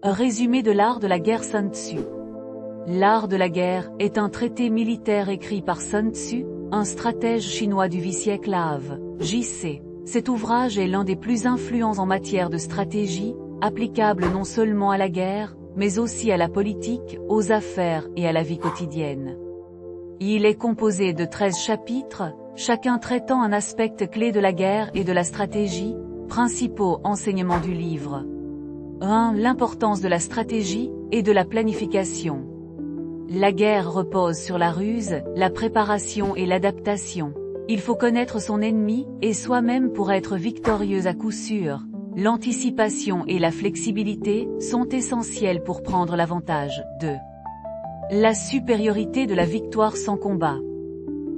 Résumé de l'art de la guerre Sun Tzu. L'art de la guerre est un traité militaire écrit par Sun Tzu, un stratège chinois du siècle AV. JC. Cet ouvrage est l'un des plus influents en matière de stratégie, applicable non seulement à la guerre, mais aussi à la politique, aux affaires et à la vie quotidienne. Il est composé de 13 chapitres, chacun traitant un aspect clé de la guerre et de la stratégie, principaux enseignements du livre. 1. L'importance de la stratégie et de la planification. La guerre repose sur la ruse, la préparation et l'adaptation. Il faut connaître son ennemi et soi-même pour être victorieux à coup sûr. L'anticipation et la flexibilité sont essentielles pour prendre l'avantage. 2. La supériorité de la victoire sans combat.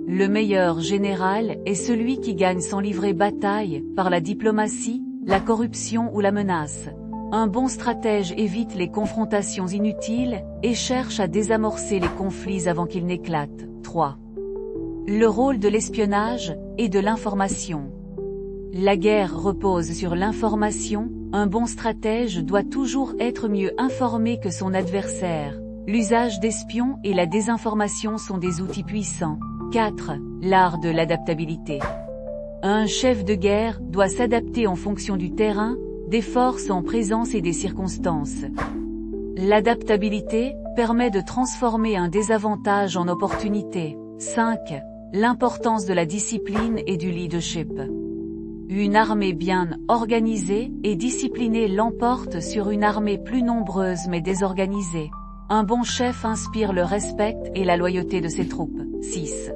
Le meilleur général est celui qui gagne sans livrer bataille, par la diplomatie, la corruption ou la menace. Un bon stratège évite les confrontations inutiles, et cherche à désamorcer les conflits avant qu'ils n'éclatent. 3. Le rôle de l'espionnage, et de l'information. La guerre repose sur l'information, un bon stratège doit toujours être mieux informé que son adversaire. L'usage d'espions et la désinformation sont des outils puissants. 4. L'art de l'adaptabilité. Un chef de guerre doit s'adapter en fonction du terrain, des forces en présence et des circonstances. L'adaptabilité permet de transformer un désavantage en opportunité. 5. L'importance de la discipline et du leadership. Une armée bien organisée et disciplinée l'emporte sur une armée plus nombreuse mais désorganisée. Un bon chef inspire le respect et la loyauté de ses troupes. 6.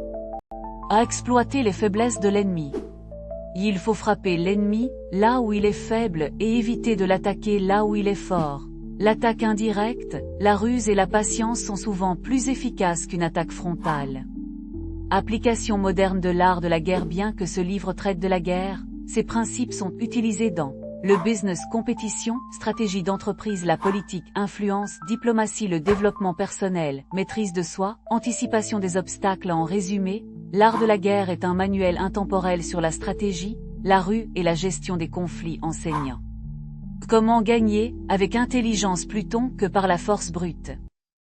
À exploiter les faiblesses de l'ennemi. Il faut frapper l'ennemi, là où il est faible et éviter de l'attaquer là où il est fort. L'attaque indirecte, la ruse et la patience sont souvent plus efficaces qu'une attaque frontale. Application moderne de l'art de la guerre. Bien que ce livre traite de la guerre, ces principes sont utilisés dans le business, compétition, stratégie d'entreprise, la politique, influence, diplomatie, le développement personnel, maîtrise de soi, anticipation des obstacles. En résumé, l'art de la guerre est un manuel intemporel sur la stratégie, la rue et la gestion des conflits, enseignant comment gagner avec intelligence plutôt que par la force brute.